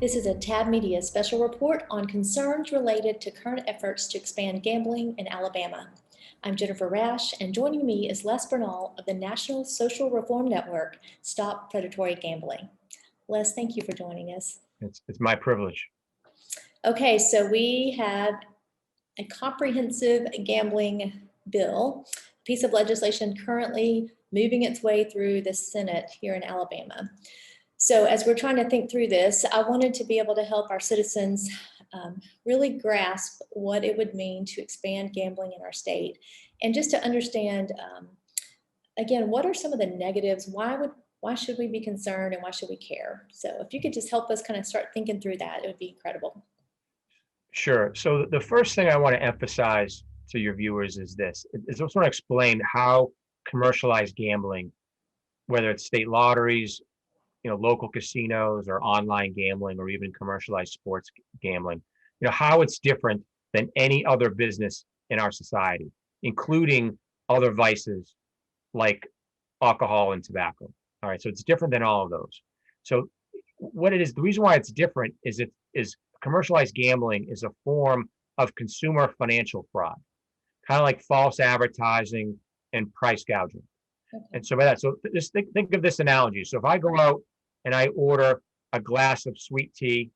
This is a Tab Media special report on concerns related to current efforts to expand gambling in Alabama. I'm Jennifer Rash, and joining me is Les Bernal of the National Social Reform Network, Stop Predatory Gambling. Les, thank you for joining us. It's my privilege. Okay, so we have a comprehensive gambling bill, a piece of legislation currently moving its way through the Senate here in Alabama. So as we're trying to think through this, I wanted to be able to help our citizens really grasp what it would mean to expand gambling in our state, and just to understand, again, what are some of the negatives? Why should we be concerned, and why should we care? So if you could just help us kind of start thinking through that, it would be incredible. Sure. So the first thing I want to emphasize to your viewers is this. I just want to explain how commercialized gambling, whether it's state lotteries, local casinos or online gambling or even commercialized sports gambling, how it's different than any other business in our society, including other vices like alcohol and tobacco. All right. So it's different than all of those. So what it is, the reason why it's different is commercialized gambling is a form of consumer financial fraud, kind of like false advertising and price gouging. Okay. And so by that, so just think of this analogy. So if I go out and I order a glass of sweet tea,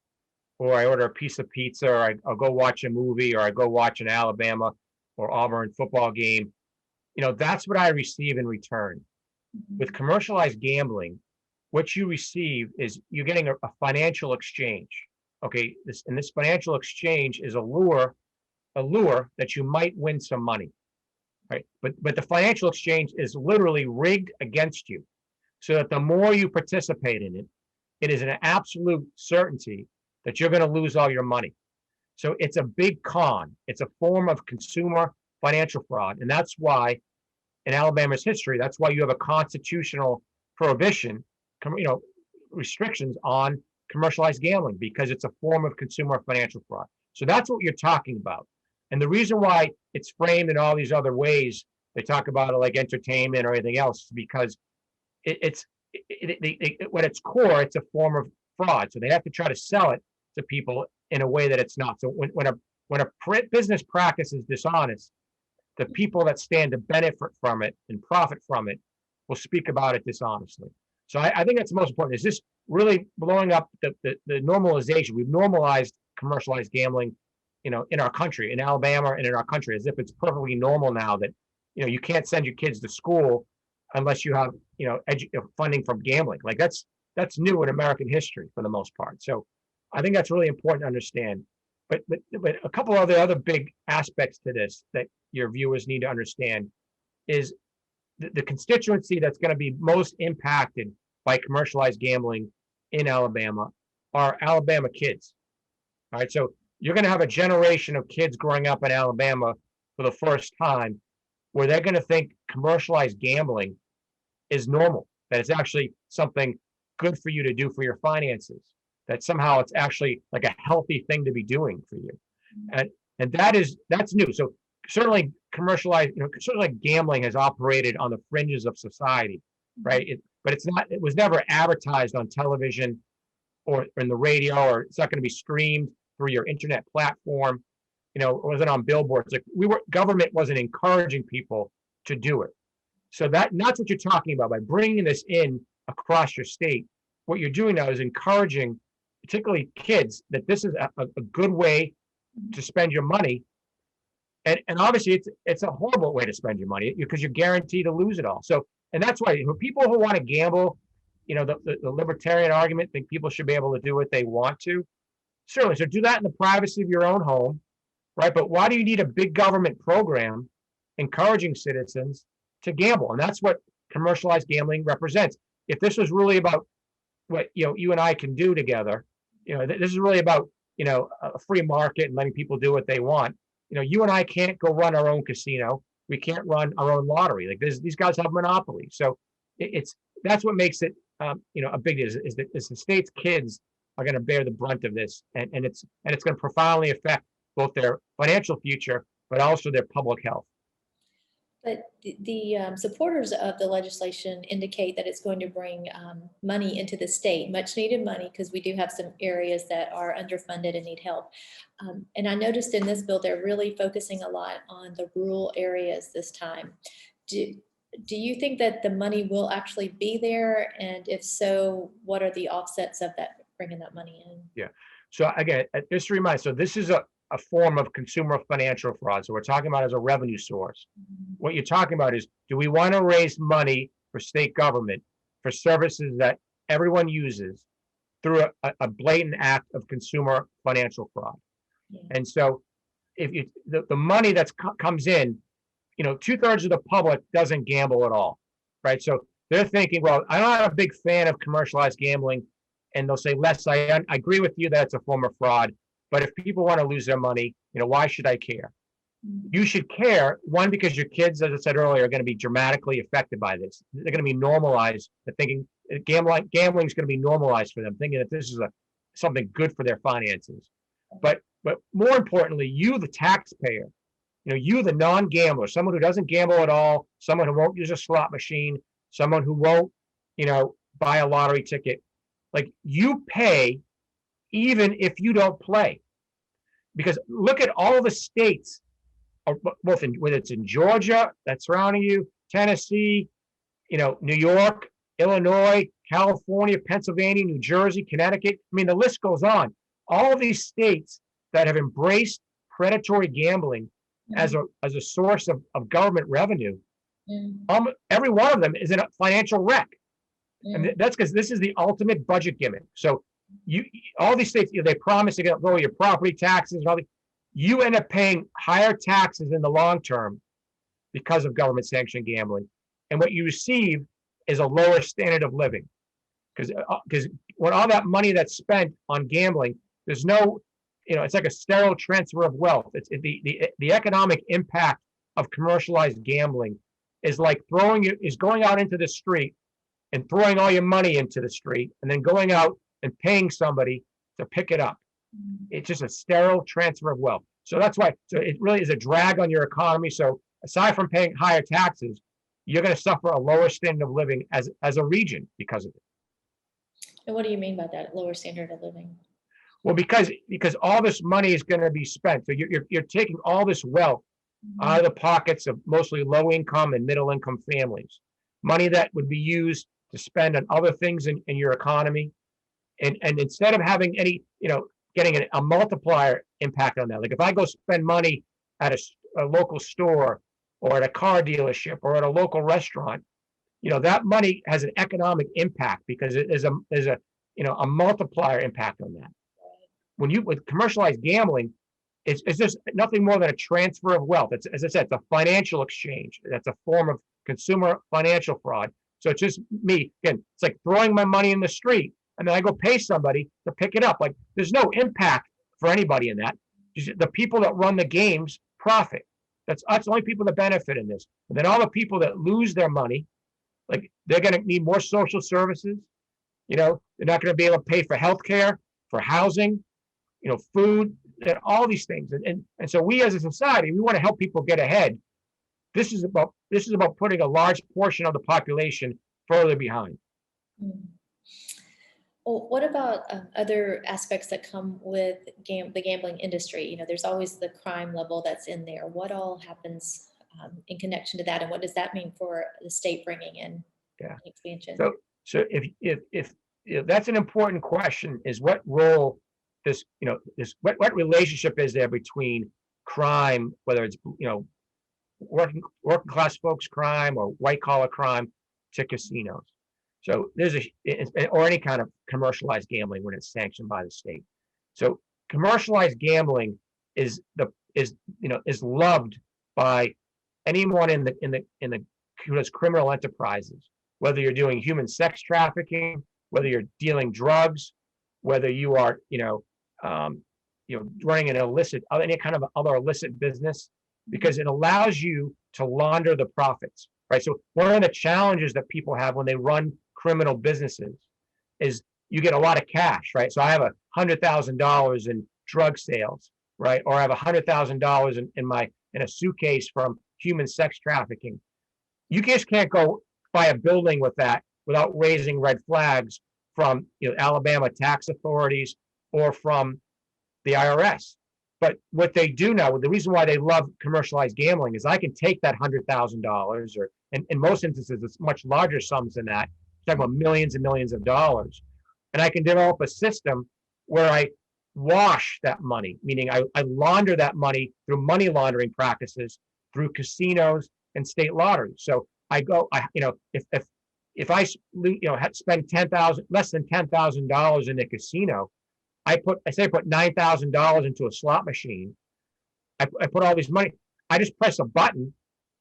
or I order a piece of pizza, or I'll go watch a movie, or I go watch an Alabama or Auburn football game, that's what I receive in return. Mm-hmm. With commercialized gambling, what you receive is you're getting a financial exchange. Okay, this financial exchange is a lure that you might win some money. Right. But the financial exchange is literally rigged against you, so that the more you participate in it, it is an absolute certainty that you're going to lose all your money. So it's a big con. It's a form of consumer financial fraud. And that's why in Alabama's history, that's why you have a constitutional prohibition, restrictions on commercialized gambling, because it's a form of consumer financial fraud. So that's what you're talking about. And the reason why it's framed in all these other ways, they talk about it like entertainment or anything else, because at its core, it's a form of fraud. So they have to try to sell it to people in a way that it's not. So when a business practice is dishonest, the people that stand to benefit from it and profit from it will speak about it dishonestly. So I think that's the most important. Is this really blowing up the normalization? We've normalized commercialized gambling, in our country, in Alabama and in our country, as if it's perfectly normal now that, you can't send your kids to school unless you have, funding from gambling. Like that's new in American history for the most part. So I think that's really important to understand. But a couple of the other big aspects to this that your viewers need to understand is the constituency that's going to be most impacted by commercialized gambling in Alabama are Alabama kids. All right. So you're going to have a generation of kids growing up in Alabama for the first time where they're going to think commercialized gambling is normal, that it's actually something good for you to do for your finances, that somehow it's actually like a healthy thing to be doing for you. And that's new. So certainly certainly gambling has operated on the fringes of society, right? But it was never advertised on television or in the radio, or it's not going to be streamed through your internet platform. It wasn't on billboards. Like government wasn't encouraging people to do it. So that's what you're talking about by bringing this in across your state. What you're doing now is encouraging, particularly kids, that this is a good way to spend your money. And obviously it's a horrible way to spend your money because you're guaranteed to lose it all. So, and that's why for people who want to gamble, the libertarian argument, think people should be able to do what they want to. Certainly. So do that in the privacy of your own home, right? But why do you need a big government program encouraging citizens to gamble? And that's what commercialized gambling represents. If this was really about what you and I can do together, this is really about a free market and letting people do what they want. You and I can't go run our own casino. We can't run our own lottery. Like these guys have monopoly. So that's what makes it a big deal. Is the state's kids are going to bear the brunt of this, and it's going to profoundly affect both their financial future, but also their public health. But the supporters of the legislation indicate that it's going to bring money into the state, much needed money, because we do have some areas that are underfunded and need help. And I noticed in this bill, they're really focusing a lot on the rural areas this time. Do you think that the money will actually be there? And if so, what are the offsets of that, bringing that money in? Yeah. So again, just to remind, so this is a form of consumer financial fraud. So we're talking about as a revenue source. What you're talking about is, do we want to raise money for state government for services that everyone uses through a blatant act of consumer financial fraud? Yeah. And so if you, the money that comes in, 2/3 of the public doesn't gamble at all, right? So they're thinking, well, I'm not a big fan of commercialized gambling. And they'll say, Les, I agree with you that it's a form of fraud. But if people want to lose their money, why should I care? You should care, one, because your kids, as I said earlier, are going to be dramatically affected by this. They're going to be normalized. They're thinking gambling is going to be normalized for them, thinking that this is something good for their finances. But more importantly, you, the taxpayer, you, the non-gambler, someone who doesn't gamble at all, someone who won't use a slot machine, someone who won't, buy a lottery ticket, like, you pay even if you don't play. Because look at all the states, whether it's in Georgia that's surrounding you, Tennessee, New York, Illinois, California, Pennsylvania, New Jersey, Connecticut. I mean, the list goes on. All of these states that have embraced predatory gambling as a source of government revenue, every one of them is in a financial wreck. And that's because this is the ultimate budget gimmick. So all these states, they promise to lower your property taxes and all the, you end up paying higher taxes in the long term because of government sanctioned gambling. And what you receive is a lower standard of living. Because when all that money that's spent on gambling, there's no, it's like a sterile transfer of wealth. The economic impact of commercialized gambling is like going out into the street and throwing all your money into the street and then going out and paying somebody to pick it up. It's just a sterile transfer of wealth. So that's why, so it really is a drag on your economy. So aside from paying higher taxes, you're going to suffer a lower standard of living as a region because of it. And what do you mean by that, lower standard of living? Well, because all this money is going to be spent. So you're taking all this wealth out of the pockets of mostly low income and middle income families. Money that would be used to spend on other things in your economy. And instead of having any, getting a multiplier impact on that. Like if I go spend money at a local store or at a car dealership or at a local restaurant, that money has an economic impact because it is a multiplier impact on that. With commercialized gambling, it's just nothing more than a transfer of wealth. It's, as I said, it's a financial exchange. That's a form of consumer financial fraud. So it's just me, again, it's like throwing my money in the street and then I go pay somebody to pick it up. Like there's no impact for anybody in that. The people that run the games profit. That's the only people that benefit in this. And then all the people that lose their money, like they're going to need more social services. They're not going to be able to pay for healthcare, for housing, food, and all these things. And so we as a society, we want to help people get ahead. This is about putting a large portion of the population further behind. Well, what about other aspects that come with the gambling industry? There's always the crime level that's in there. What all happens in connection to that, and what does that mean for the state bringing in expansion? So if that's an important question, is what role what relationship is there between crime, whether it's working class folks crime or white collar crime, to casinos. So there's or any kind of commercialized gambling when it's sanctioned by the state. So commercialized gambling is loved by anyone in the who has criminal enterprises, whether you're doing human sex trafficking, whether you're dealing drugs, whether you are running an any kind of other illicit business, because it allows you to launder the profits, right? So one of the challenges that people have when they run criminal businesses is you get a lot of cash, right? So I have $100,000 in drug sales, right? Or I have $100,000 in in a suitcase from human sex trafficking. You just can't go buy a building with that without raising red flags from Alabama tax authorities or from the IRS. But what they do now, the reason why they love commercialized gambling is I can take that $100,000, or in most instances, it's much larger sums than that. We're talking about millions and millions of dollars. And I can develop a system where I wash that money, meaning I launder that money through money laundering practices, through casinos and state lotteries. So I go, if I spend less than $10,000 in a casino, I put $9,000 into a slot machine. I put all this money. I just press a button,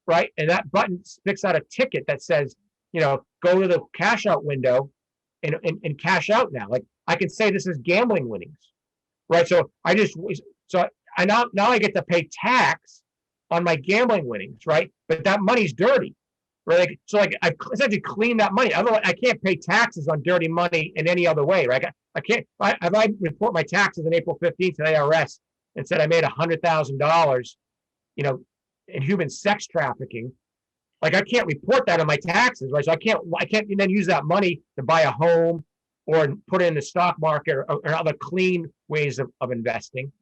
right? And that button spits out a ticket that says, go to the cash out window and cash out now. Like I can say this is gambling winnings, right? So now I get to pay tax on my gambling winnings, right? But that money's dirty, right? I essentially clean that money. Otherwise, I can't pay taxes on dirty money in any other way, right? I can't. If I report my taxes on April 15th to the IRS and said I made $100,000, in human sex trafficking, like I can't report that on my taxes, right? So I can't then use that money to buy a home or put it in the stock market or other clean ways of investing.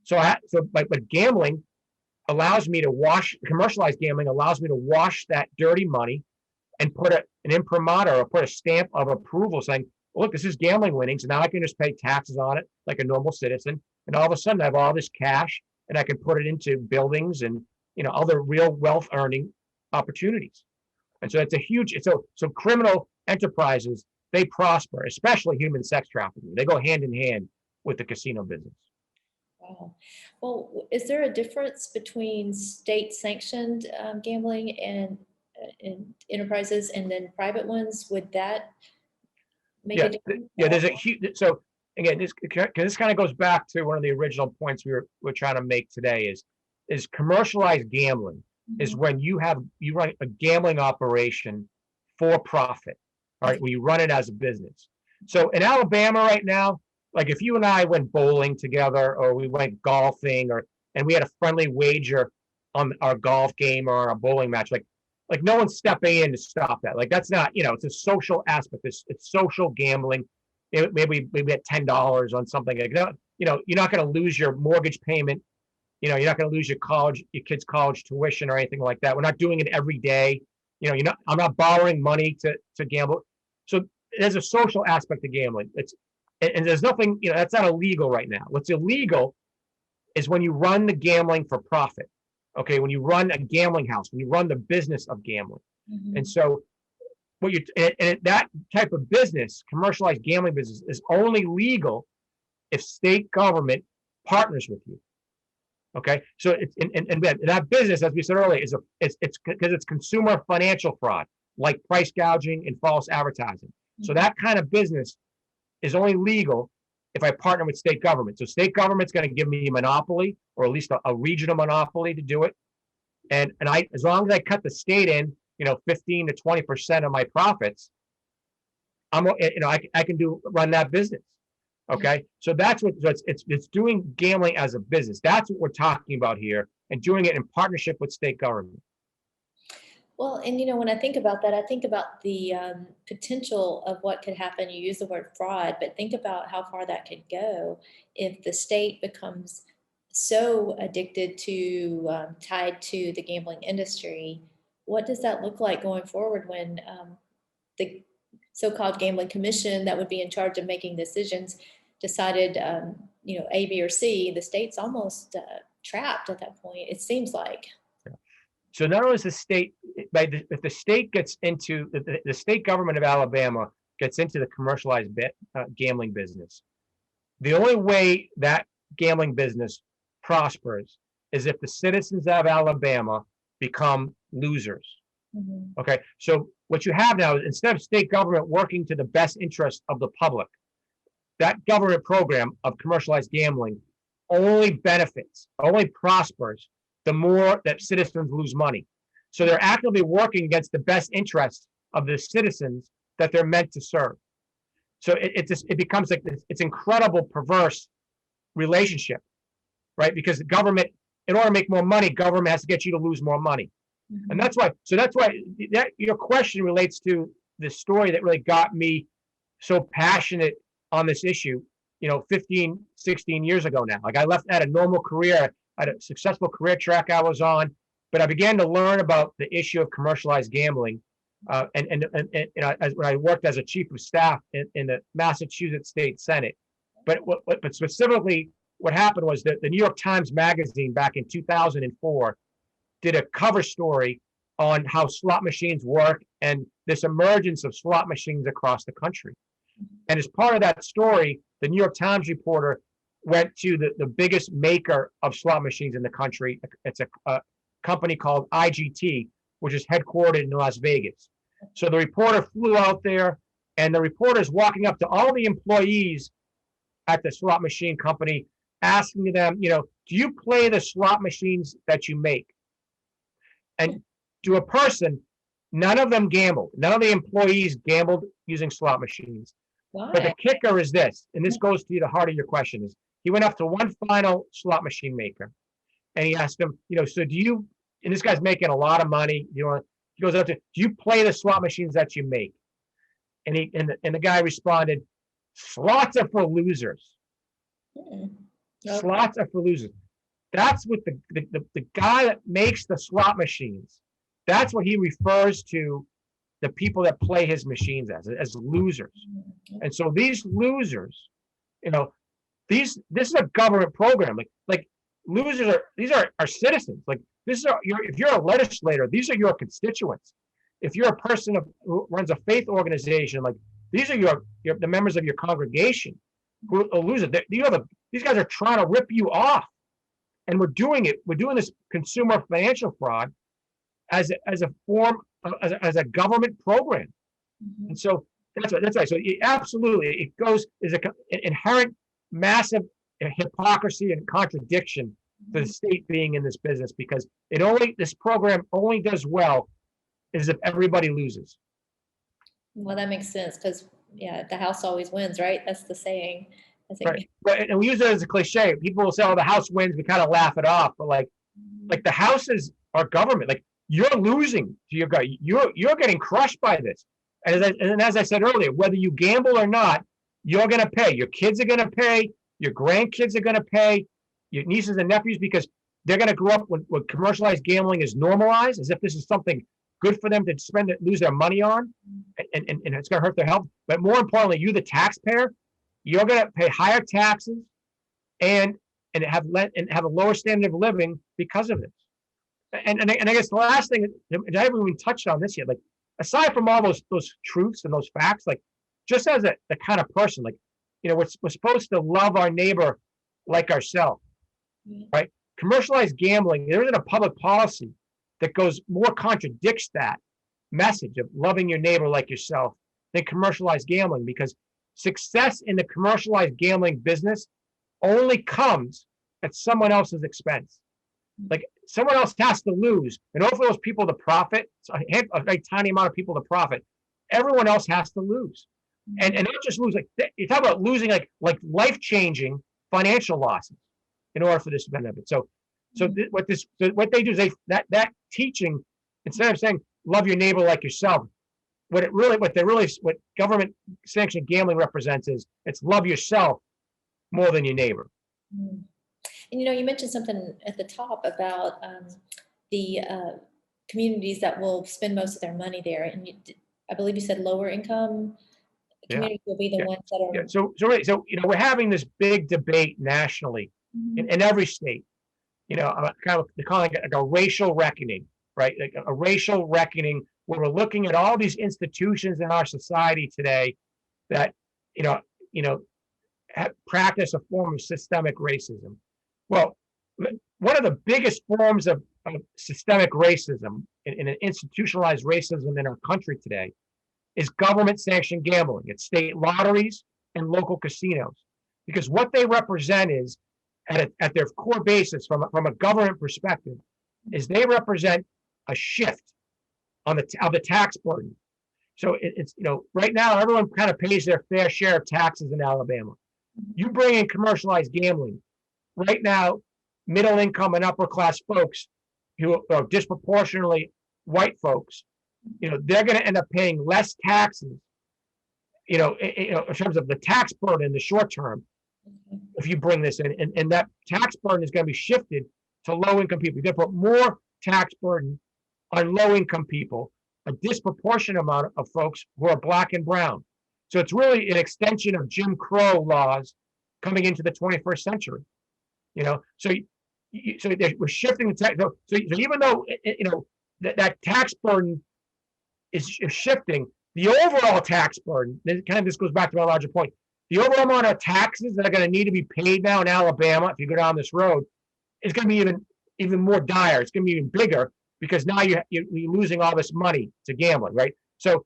But gambling allows me to commercialized gambling allows me to wash that dirty money and put an imprimatur or put a stamp of approval saying, look, this is gambling winnings. And now I can just pay taxes on it like a normal citizen. And all of a sudden I have all this cash and I can put it into buildings and, other real wealth earning opportunities. And so it's a huge, so criminal enterprises, they prosper, especially human sex trafficking. They go hand in hand with the casino business. Wow. Well, is there a difference between state-sanctioned gambling and enterprises and then private ones? Would that make a difference? Yeah, there's a huge. So again, this kind of goes back to one of the original points we're trying to make today is commercialized gambling is when you run a gambling operation for profit, all right, where you run it as a business. So in Alabama right now, like if you and I went bowling together or we went golfing and we had a friendly wager on our golf game or on a bowling match, like no one's stepping in to stop that. Like that's not, it's a social aspect. It's social gambling. Maybe at $10 on something like that. You're not going to lose your mortgage payment. You're not going to lose your kid's college tuition or anything like that. We're not doing it every day. I'm not borrowing money to gamble. So there's a social aspect to gambling. And there's nothing, that's not illegal right now. What's illegal is when you run the gambling for profit. Okay, when you run a gambling house, when you run the business of gambling. And so that type of business, commercialized gambling business, is only legal if state government partners with you. Okay, so and that business, as we said earlier, it's because it's consumer financial fraud, like price gouging and false advertising. So that kind of business is only legal if I partner with state government. So state government's going to give me a monopoly, or at least a regional monopoly to do it. And as long as I cut the state in, 15 to 20% of my profits, I can run that business. Okay, so that's what it's doing gambling as a business. That's what we're talking about here, and doing it in partnership with state government. Well, and when I think about that, I think about the potential of what could happen. You use the word fraud, but think about how far that could go if the state becomes so addicted to, tied to the gambling industry. What does that look like going forward when the so-called gambling commission that would be in charge of making decisions decided, A, B, or C? The state's almost trapped at that point, it seems like. So not only is the state, if the state gets into, the state government of Alabama gets into the commercialized gambling business, the only way that gambling business prospers is if the citizens of Alabama become losers. Okay, so what you have now is, instead of state government working to the best interest of the public, that government program of commercialized gambling only prospers the more that citizens lose money. So they're actively working against the best interests of the citizens that they're meant to serve. So it becomes like it's incredible perverse relationship, right? Because the government in order to make more money, government has to get you to lose more money. Mhm. And that's why that your question relates to the story that really got me so passionate on this issue, 15, 16 years ago now. Like I had a normal career, I had a successful career track I was on, but I began to learn about the issue of commercialized gambling. When I worked as a chief of staff in the Massachusetts State Senate. But specifically, what happened was that the New York Times Magazine back in 2004 did a cover story on how slot machines work and this emergence of slot machines across the country. And as part of that story, the New York Times reporter went to the biggest maker of slot machines in the country. It's a company called IGT, which is headquartered in Las Vegas. So the reporter flew out there, and the reporter is walking up to all the employees at the slot machine company, asking them, do you play the slot machines that you make? And to a person, none of them gambled. None of the employees gambled using slot machines. Why? But the kicker is this, and this goes to the heart of your question, is he went up to one final slot machine maker, and he asked him, so do you, and this guy's making a lot of money, he goes up to, do you play the slot machines that you make? And the guy responded, slots are for losers. Okay. Slots are for losers. That's what the guy that makes the slot machines, that's what he refers to the people that play his machines as losers. And so these losers, this is a government program. Like losers these are citizens. Like if you're a legislator, these are your constituents. If you're a person who runs a faith organization, like these are the members of your congregation who are losers. These guys are trying to rip you off, and we're doing this consumer financial fraud as a form as a government program. Mhm. And so that's right. So it goes is an inherent massive hypocrisy and contradiction to the state being in this business, because this program only does well is if everybody loses. Well, that makes sense because, the house always wins, right? That's the saying. I think. Right. But and we use it as a cliche. People will say, "Oh, the house wins." We kind of laugh it off, but like the houses are government. Like you're losing to your guy. You're getting crushed by this. And as I said earlier, whether you gamble or not, you're going to pay. Your kids are going to pay. Your grandkids are going to pay. Your nieces and nephews, because they're going to grow up when commercialized gambling is normalized, as if this is something good for them to lose their money on, and it's going to hurt their health. But more importantly, you, the taxpayer, you're going to pay higher taxes and have a lower standard of living because of this. And I guess the last thing, and I haven't even touched on this yet, like aside from all those truths and those facts, like just as the kind of person, like we're supposed to love our neighbor like ourselves, right? Commercialized gambling, there isn't a public policy that contradicts that message of loving your neighbor like yourself than commercialized gambling, because success in the commercialized gambling business only comes at someone else's expense. Like someone else has to lose in order for those people to profit. So a very tiny amount of people to profit. Everyone else has to lose, and not just lose. Like you talk about losing, like life-changing financial losses in order for this to benefit. So what they do is that teaching, instead of saying love your neighbor like yourself, what government sanctioned gambling represents is it's love yourself more than your neighbor. And you mentioned something at the top about the communities that will spend most of their money there, and I believe you said lower income communities will be the ones that are. So we're having this big debate nationally in every state. They're calling it like a racial reckoning, right? Like a racial reckoning where we're looking at all these institutions in our society today that practice a form of systemic racism. Well, one of the biggest forms of systemic racism and institutionalized racism in our country today is government-sanctioned gambling. It's state lotteries and local casinos, because what they represent is, at their core basis, from a government perspective, is they represent a shift of the tax burden. So it's right now everyone kind of pays their fair share of taxes in Alabama. You bring in commercialized gambling, right now middle income and upper class folks who are disproportionately white folks, they're going to end up paying less taxes, in terms of the tax burden in the short term, if you bring this in, and that tax burden is going to be shifted to low income people. You're going to put more tax burden on low income people, a disproportionate amount of folks who are black and brown. So it's really an extension of Jim Crow laws coming into the 21st century. So we're shifting the tax. So even though that tax burden is shifting, the overall tax burden, this goes back to my larger point, the overall amount of taxes that are going to need to be paid now in Alabama, if you go down this road, is going to be even more dire. It's going to be even bigger, because now you're losing all this money to gambling, right? So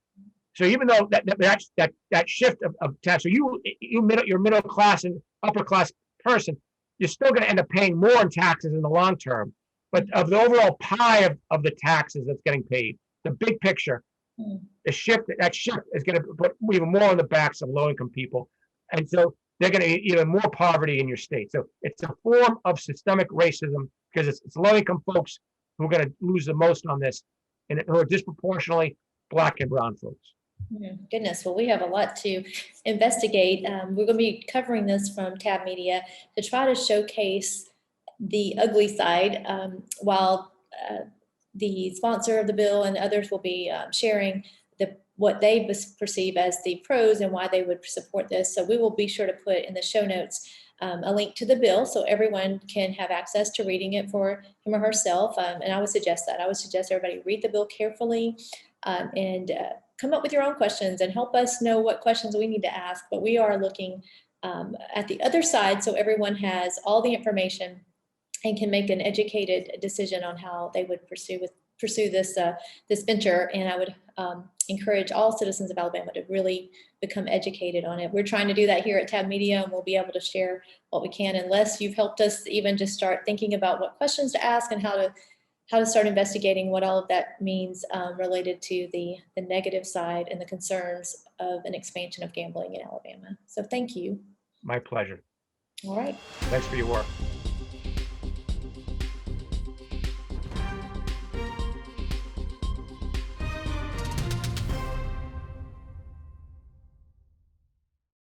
even though that shift of tax, so you're middle class and upper class person, you're still going to end up paying more in taxes in the long term. But of the overall pie of the taxes that's getting paid, the big picture, that shift is going to put even more on the backs of low income people, and so they're going to even more poverty in your state. So it's a form of systemic racism, because it's low income folks who are going to lose the most on this, and who are disproportionately black and brown folks. Goodness, well, we have a lot to investigate. We're going to be covering this from Tab Media to try to showcase the ugly side, while the sponsor of the bill and others will be sharing what they perceive as the pros and why they would support this. So we will be sure to put in the show notes a link to the bill so everyone can have access to reading it for him or herself. And I would suggest that. I would suggest everybody read the bill carefully and come up with your own questions and help us know what questions we need to ask. But we are looking at the other side, so everyone has all the information and can make an educated decision on how they would pursue this venture. And I would encourage all citizens of Alabama to really become educated on it. We're trying to do that here at Tab Media, and we'll be able to share what we can, unless you've helped us even just start thinking about what questions to ask and how to start investigating what all of that means related to the negative side and the concerns of an expansion of gambling in Alabama. So thank you. My pleasure. All right. Thanks for your work.